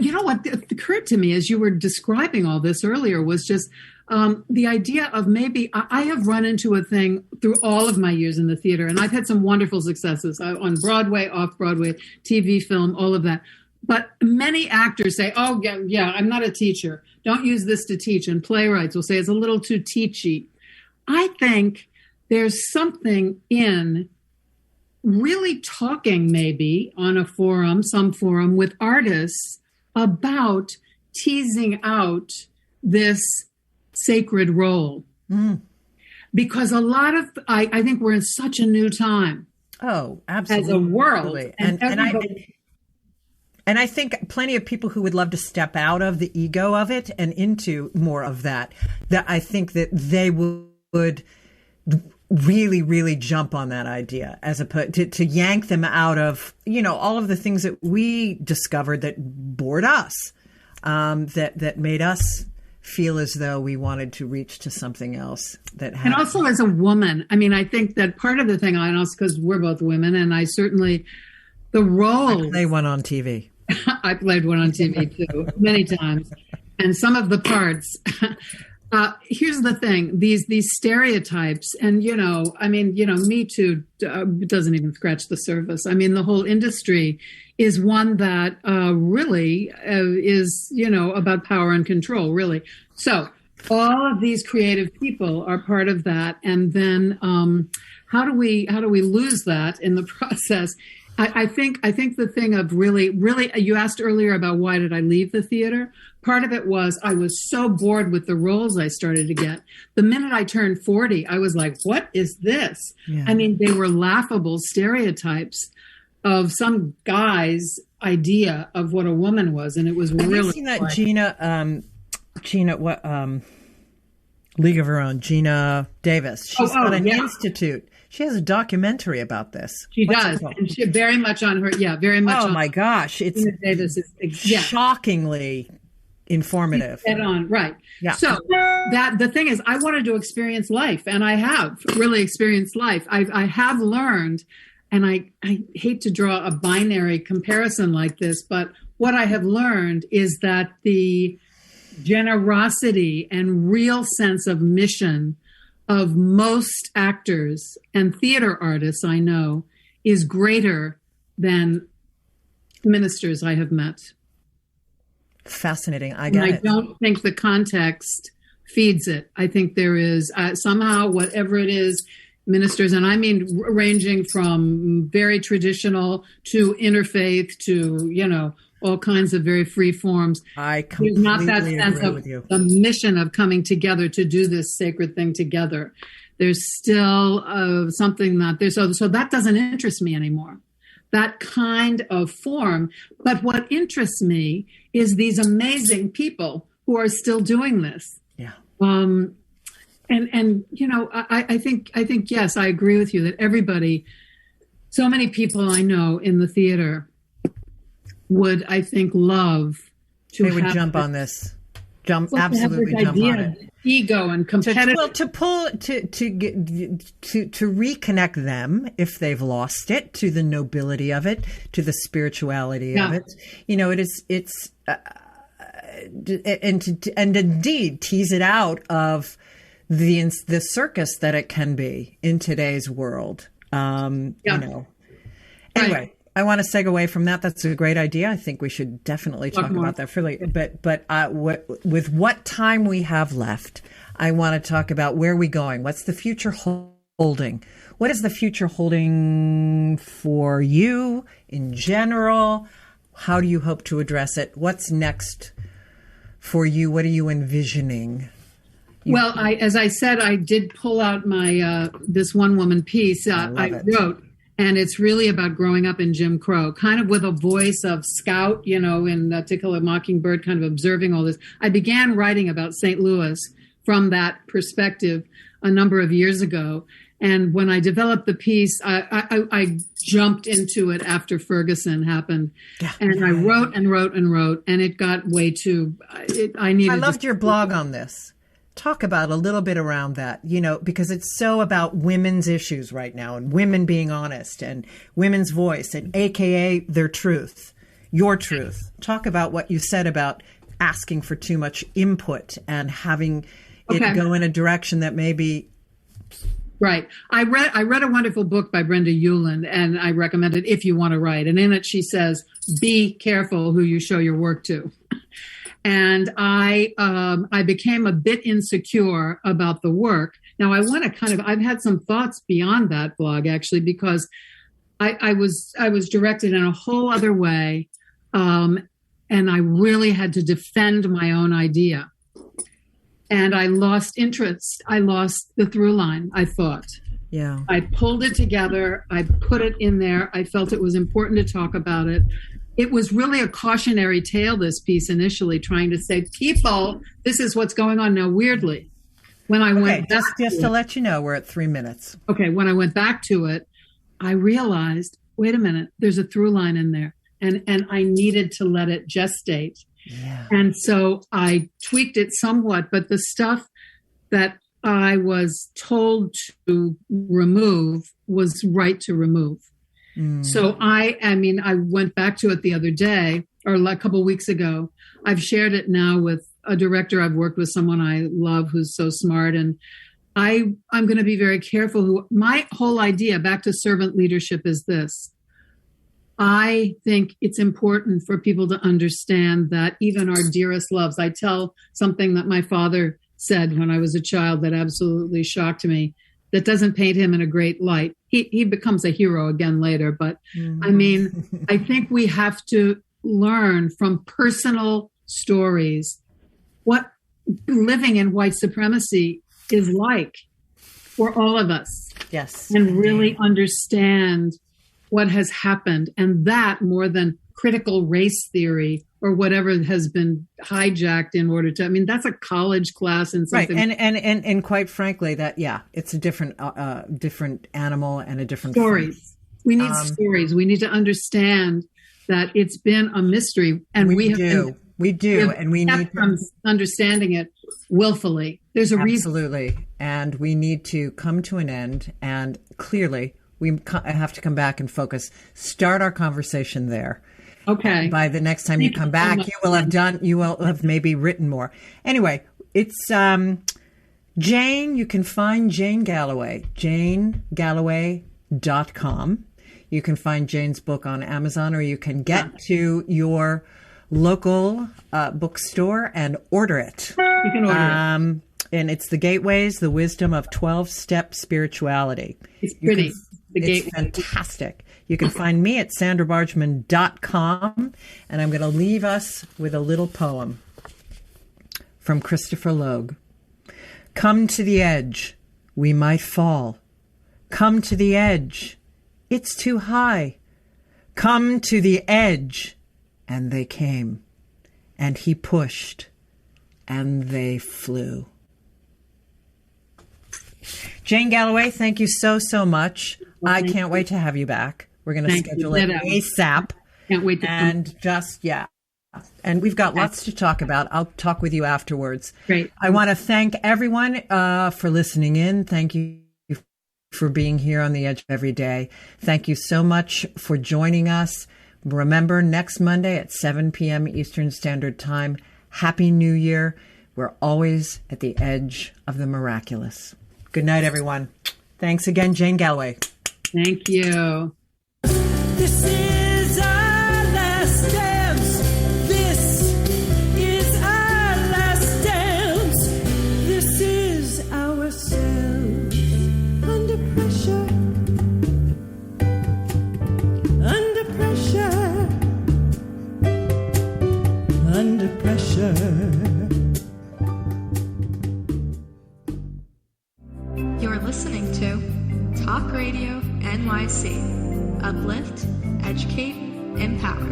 Speaker 2: you know what occurred to me as you were describing all this earlier was just the idea of maybe I have run into a thing through all of my years in the theater, and I've had some wonderful successes on Broadway, off Broadway, TV, film, all of that. But many actors say, oh, yeah, I'm not a teacher. Don't use this to teach. And playwrights will say it's a little too teachy. I think there's something in really talking maybe on a forum, some forum with artists about teasing out this sacred role. Because a lot of, I think we're in such a new time.
Speaker 1: Oh, absolutely.
Speaker 2: As a world.
Speaker 1: And I think plenty of people who would love to step out of the ego of it and into more of that I think that they would really, really jump on that idea as opposed to yank them out of, all of the things that we discovered that bored us, that made us feel as though we wanted to reach to something else that happened.
Speaker 2: And also as a woman, I mean, I think that part of the thing, and also because we're both women, and I certainly, the role.
Speaker 1: I play one on TV.
Speaker 2: I played one on TV too, many times. And some of the parts, here's the thing, these stereotypes, and, Me Too doesn't even scratch the surface. I mean, the whole industry is one that really is, about power and control, really. So all of these creative people are part of that. And then how do we lose that in the process? I think the thing of really, you asked earlier about why did I leave the theater? Part of it was I was so bored with the roles I started to get. The minute I turned 40, I was like, what is this? Yeah. I mean, they were laughable stereotypes of some guy's idea of what a woman was. And it was really.
Speaker 1: Have you seen that Gina, League of Her Own, Gina Davis? She's got an institute. She has a documentary about this.
Speaker 2: She does, and she very much on her. Yeah, very much.
Speaker 1: Oh my gosh, it's
Speaker 2: Davis is shockingly
Speaker 1: informative.
Speaker 2: Head on, right?
Speaker 1: Yeah.
Speaker 2: So that the thing is, I wanted to experience life, and I have really experienced life. I have learned, and I hate to draw a binary comparison like this, but what I have learned is that the generosity and real sense of mission of most actors and theater artists I know is greater than ministers I have met.
Speaker 1: Fascinating. I
Speaker 2: don't think the context feeds it. I think there is somehow, whatever it is, ministers, and I mean ranging from very traditional to interfaith to, all kinds of very free forms.
Speaker 1: I completely
Speaker 2: not that sense
Speaker 1: agree
Speaker 2: of
Speaker 1: with you.
Speaker 2: The mission of coming together to do this sacred thing together. There's still something that there's so that doesn't interest me anymore. That kind of form. But what interests me is these amazing people who are still doing this.
Speaker 1: Yeah.
Speaker 2: I think yes, I agree with you that everybody, so many people I know in the theater would, I think, love to
Speaker 1: they would jump on this. Absolutely jump on it.
Speaker 2: Ego and competitive.
Speaker 1: To reconnect them if they've lost it to the nobility of it, to the spirituality of it. And indeed tease it out of the circus that it can be in today's world. Anyway.
Speaker 2: Right.
Speaker 1: I want to segue away from that. That's a great idea. I think we should definitely talk about that fully. But with what time we have left, I want to talk about where are we going? What's the future holding? What is the future holding for you in general? How do you hope to address it? What's next for you? What are you envisioning?
Speaker 2: Well, as I said, I did pull out my this one woman piece I wrote. And it's really about growing up in Jim Crow, kind of with a voice of Scout, in To Kill a Mockingbird, kind of observing all this. I began writing about St. Louis from that perspective a number of years ago. And when I developed the piece, I jumped into it after Ferguson happened, and I wrote and wrote and wrote, and it got way too. I
Speaker 1: loved your blog on this. Talk about a little bit around that, because it's so about women's issues right now, and women being honest, and women's voice, and AKA their truth, your truth. Talk about what you said about asking for too much input and having it go in a direction that maybe.
Speaker 2: Right. I read a wonderful book by Brenda Ueland, and I recommend it if you want to write. And in it, she says, be careful who you show your work to. And I became a bit insecure about the work. Now, I want to I've had some thoughts beyond that blog, actually, because I was directed in a whole other way. And I really had to defend my own idea. And I lost interest. I lost the through line, I thought.
Speaker 1: Yeah.
Speaker 2: I pulled it together. I put it in there. I felt it was important to talk about it. It was really a cautionary tale, this piece, initially, trying to say, people, this is what's going on now. Weirdly, when I went back
Speaker 1: just to let you know, we're at 3 minutes.
Speaker 2: Okay. When I went back to it, I realized, wait a minute, there's a through line in there. And I needed to let it gestate.
Speaker 1: Yeah.
Speaker 2: And so I tweaked it somewhat, but the stuff that I was told to remove was right to remove. So I went back to it the other day, or a couple of weeks ago. I've shared it now with a director I've worked with, someone I love who's so smart. And I'm going to be very careful. My whole idea, back to servant leadership, is this. I think it's important for people to understand that even our dearest loves, I tell something that my father said when I was a child that absolutely shocked me, that doesn't paint him in a great light. He becomes a hero again later. But I think we have to learn from personal stories what living in white supremacy is like for all of us.
Speaker 1: Yes.
Speaker 2: And really understand what has happened, and that more than critical race theory or whatever has been hijacked in order to, that's a college class and something.
Speaker 1: Right. And quite frankly, it's a different animal and a different
Speaker 2: stories. We need stories. We need to understand that it's been a mystery, and we need to understanding it willfully. There's a reason.
Speaker 1: Absolutely. And we need to come to an end, and clearly we have to come back and focus, start our conversation there.
Speaker 2: Okay.
Speaker 1: And by the next time you come back, you will have maybe written more. Anyway, it's Jane. You can find Jane Galloway, janegalloway.com. You can find Jane's book on Amazon, or you can get to your local bookstore and order it.
Speaker 2: You can order it.
Speaker 1: And it's The Gateways, The Wisdom of 12-Step Spirituality.
Speaker 2: It's pretty.
Speaker 1: It's fantastic. You can find me at sandrabargeman.com, and I'm going to leave us with a little poem from Christopher Logue. Come to the edge, we might fall. Come to the edge, it's too high. Come to the edge, and they came, and he pushed, and they flew. Jane Galloway, thank you so much. Well, I can't wait to have you back. We're going to schedule it ASAP.
Speaker 2: Can't wait to
Speaker 1: and and we've got lots to talk about. I'll talk with you afterwards.
Speaker 2: Great.
Speaker 1: I want to thank everyone for listening in. Thank you for being here on the edge every day. Thank you so much for joining us. Remember, next Monday at 7 p.m. Eastern Standard Time. Happy New Year. We're always at the edge of the miraculous. Good night, everyone. Thanks again, Jane Galloway.
Speaker 2: Thank you.
Speaker 6: This is our last dance. This is our last dance. This is ourselves under pressure. Under pressure. Under pressure.
Speaker 13: You're listening to Talk Radio NYC. Uplift, educate, empower.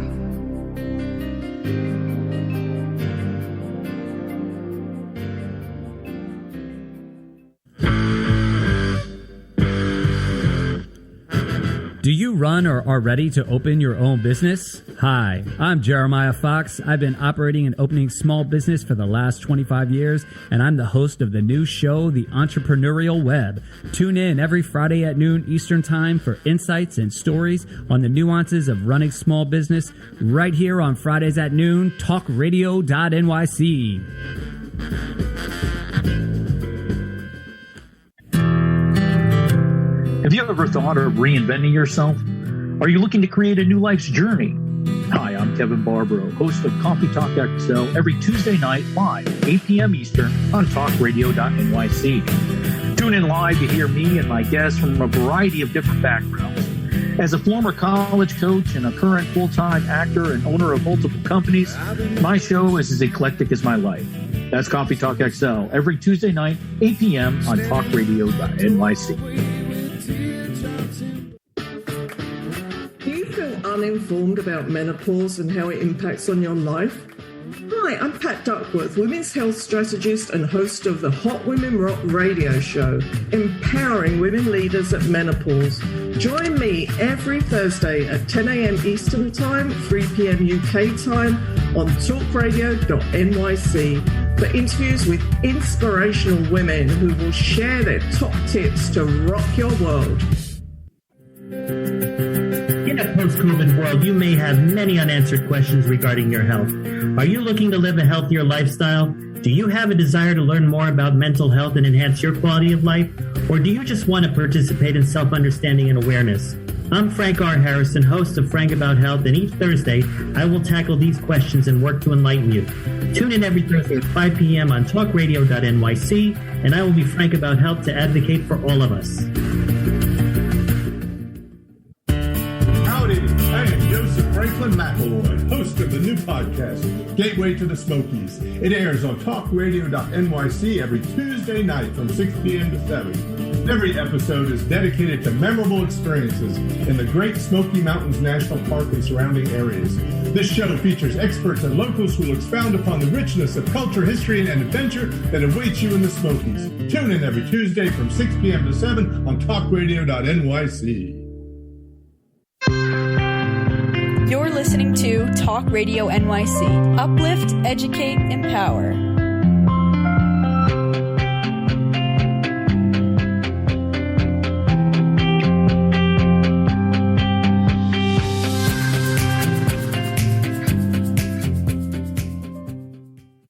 Speaker 14: Do you run or are ready to open your own business? Hi, I'm Jeremiah Fox. I've been operating and opening small business for the last 25 years, and I'm the host of the new show, The Entrepreneurial Web. Tune in every Friday at noon Eastern Time for insights and stories on the nuances of running small business right here on Fridays at noon, talkradio.nyc.
Speaker 15: Have you ever thought of reinventing yourself? Are you looking to create a new life's journey? Hi, I'm Kevin Barbaro, host of Coffee Talk XL every Tuesday night live, 8 p.m. Eastern on talkradio.nyc. Tune in live to hear me and my guests from a variety of different backgrounds. As a former college coach and a current full-time actor and owner of multiple companies, my show is as eclectic as my life. That's Coffee Talk XL every Tuesday night, 8 p.m. on talkradio.nyc.
Speaker 16: Do you feel uninformed about menopause and how it impacts on your life? Hi, I'm Pat Duckworth, women's health strategist and host of the Hot Women Rock radio show, empowering women leaders at menopause. Join me every Thursday at 10 a.m. Eastern Time, 3 p.m. UK time on talkradio.nyc for interviews with inspirational women who will share their top tips to rock your world.
Speaker 17: In a post-COVID world, you may have many unanswered questions regarding your health. Are you looking to live a healthier lifestyle? Do you have a desire to learn more about mental health and enhance your quality of life? Or do you just want to participate in self-understanding and awareness? I'm Frank R. Harrison, host of Frank About Health, and each Thursday, I will tackle these questions and work to enlighten you. Tune in every Thursday at 5 p.m. on talkradio.nyc, and I will be Frank About Health to advocate for all of us.
Speaker 4: Howdy, I am Joseph Franklin McElroy, host of the new podcast, Gateway to the Smokies. It airs on talkradio.nyc every Tuesday night from 6 p.m. to 7. Every episode is dedicated to memorable experiences in the Great Smoky Mountains National Park and surrounding areas. This show features experts and locals who will expound upon the richness of culture, history, and adventure that awaits you in the Smokies. Tune in every Tuesday from 6 p.m. to 7 on talkradio.nyc.
Speaker 5: You're listening to Talk Radio NYC. Uplift, educate, empower.